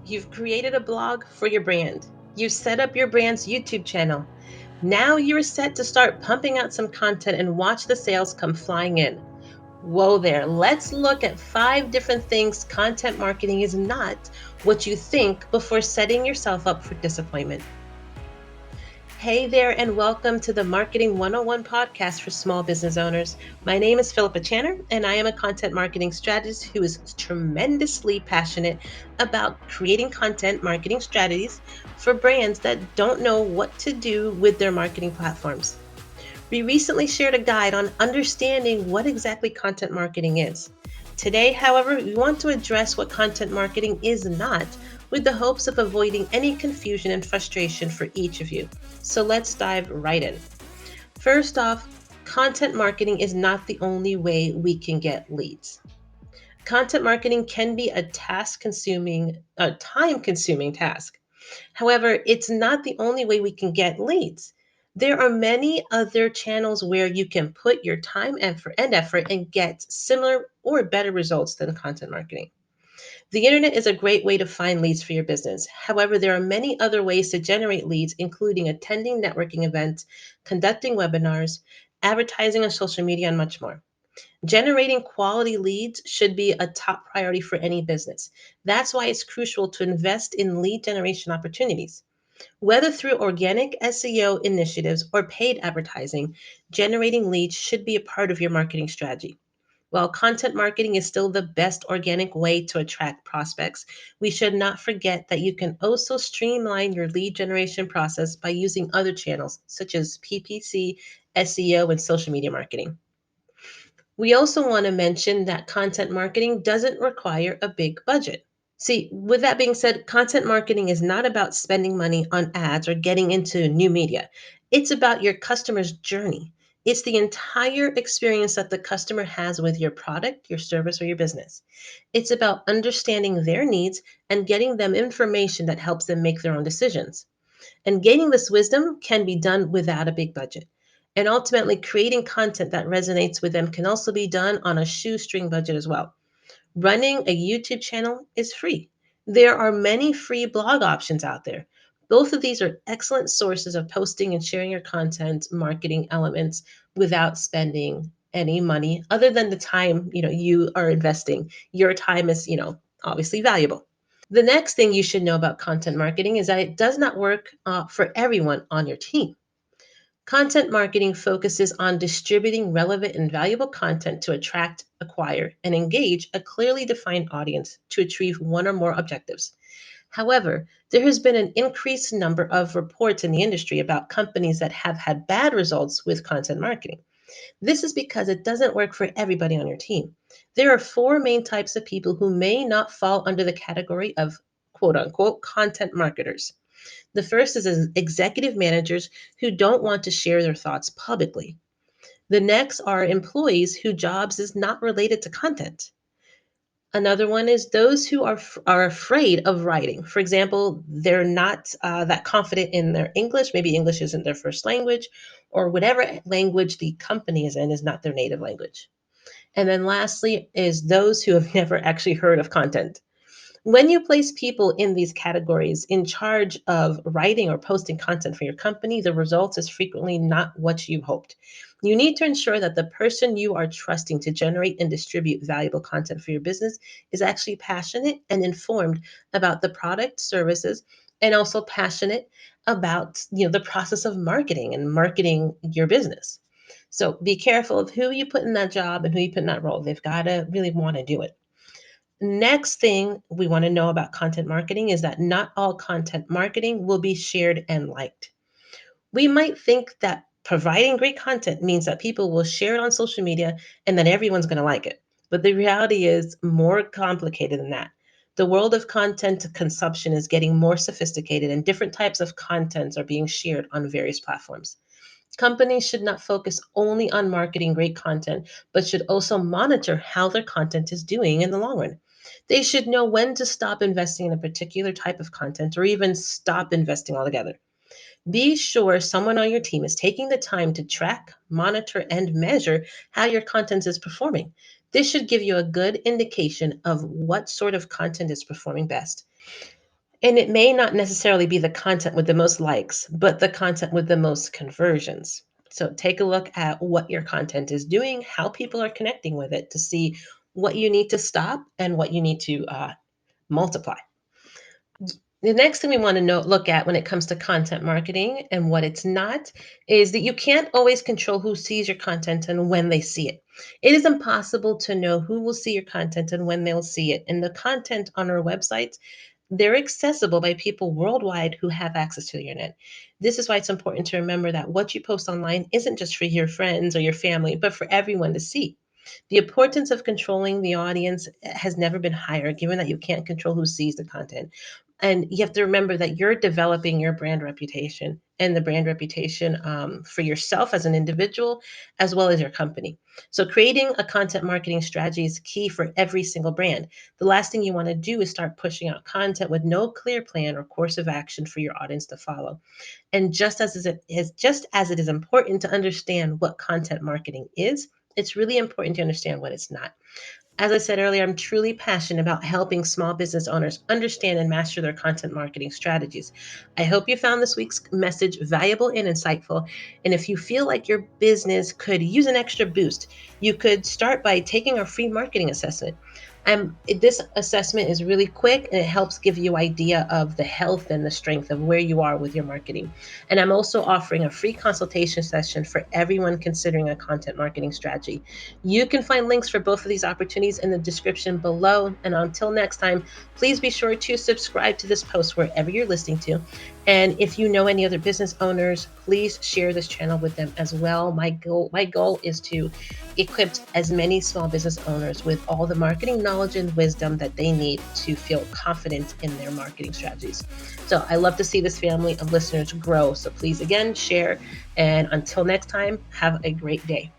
You've created a blog for your brand. You set up your brand's YouTube channel. Now you're set to start pumping out some content and watch the sales come flying in. Whoa there, let's look at 5 different things content marketing is not what you think before setting yourself up for disappointment. Hey there, and welcome to the Marketing 101 podcast for small business owners. My name is Philippa Channer, and I am a content marketing strategist who is tremendously passionate about creating content marketing strategies for brands that don't know what to do with their marketing platforms. We recently shared a guide on understanding what exactly content marketing is. Today, however, we want to address what content marketing is not, with the hopes of avoiding any confusion and frustration for each of you. So let's dive right in. First off, content marketing is not the only way we can get leads. Content marketing can be a time consuming task. However, it's not the only way we can get leads. There are many other channels where you can put your time effort and get similar or better results than content marketing. The internet is a great way to find leads for your business. However, there are many other ways to generate leads, including attending networking events, conducting webinars, advertising on social media, and much more. Generating quality leads should be a top priority for any business. That's why it's crucial to invest in lead generation opportunities. Whether through organic SEO initiatives or paid advertising, generating leads should be a part of your marketing strategy. While content marketing is still the best organic way to attract prospects, we should not forget that you can also streamline your lead generation process by using other channels such as PPC, SEO, and social media marketing. We also want to mention that content marketing doesn't require a big budget. See, with that being said, content marketing is not about spending money on ads or getting into new media. It's about your customer's journey. It's the entire experience that the customer has with your product, your service, or your business. It's about understanding their needs and getting them information that helps them make their own decisions. And gaining this wisdom can be done without a big budget. And ultimately, creating content that resonates with them can also be done on a shoestring budget as well. Running a YouTube channel is free. There are many free blog options out there. Both of these are excellent sources of posting and sharing your content, marketing elements without spending any money other than the time, you are investing. Your time is, obviously valuable. The next thing you should know about content marketing is that it does not work for everyone on your team. Content marketing focuses on distributing relevant and valuable content to attract, acquire, and engage a clearly defined audience to achieve one or more objectives. However, there has been an increased number of reports in the industry about companies that have had bad results with content marketing. This is because it doesn't work for everybody on your team. There are 4 main types of people who may not fall under the category of quote unquote content marketers. The first is executive managers who don't want to share their thoughts publicly. The next are employees whose jobs is not related to content. Another one is those who are afraid of writing. For example, they're not that confident in their English. Maybe English isn't their first language, or whatever language the company is in is not their native language. And then lastly is those who have never actually heard of content. When you place people in these categories in charge of writing or posting content for your company, the results is frequently not what you hoped. You need to ensure that the person you are trusting to generate and distribute valuable content for your business is actually passionate and informed about the product, services, and also passionate about, the process of marketing and marketing your business. So be careful of who you put in that job and who you put in that role. They've got to really want to do it. Next thing we want to know about content marketing is that not all content marketing will be shared and liked. We might think that providing great content means that people will share it on social media and that everyone's going to like it. But the reality is more complicated than that. The world of content consumption is getting more sophisticated, and different types of contents are being shared on various platforms. Companies should not focus only on marketing great content, but should also monitor how their content is doing in the long run. They should know when to stop investing in a particular type of content or even stop investing altogether. Be sure someone on your team is taking the time to track, monitor, and measure how your content is performing. This should give you a good indication of what sort of content is performing best. And it may not necessarily be the content with the most likes, but the content with the most conversions. So take a look at what your content is doing, how people are connecting with it to see what you need to stop and what you need to multiply. The next thing we want to look at when it comes to content marketing and what it's not is that you can't always control who sees your content and when they see it. It is impossible to know who will see your content and when they'll see it. And the content on our websites, they're accessible by people worldwide who have access to the internet. This is why it's important to remember that what you post online isn't just for your friends or your family, but for everyone to see. The importance of controlling the audience has never been higher, given that you can't control who sees the content. And you have to remember that you're developing your brand reputation and the brand reputation for yourself as an individual, as well as your company. So, creating a content marketing strategy is key for every single brand. The last thing you want to do is start pushing out content with no clear plan or course of action for your audience to follow. And just as it is important to understand what content marketing is, it's really important to understand what it's not. As I said earlier, I'm truly passionate about helping small business owners understand and master their content marketing strategies. I hope you found this week's message valuable and insightful. And if you feel like your business could use an extra boost, you could start by taking our free marketing assessment. This assessment is really quick and it helps give you idea of the health and the strength of where you are with your marketing. And I'm also offering a free consultation session for everyone considering a content marketing strategy. You can find links for both of these opportunities in the description below. And until next time, please be sure to subscribe to this post wherever you're listening to. And if you know any other business owners, please share this channel with them as well. My goal is to equip as many small business owners with all the marketing knowledge and wisdom that they need to feel confident in their marketing strategies. So I love to see this family of listeners grow. So please again share. And until next time, have a great day.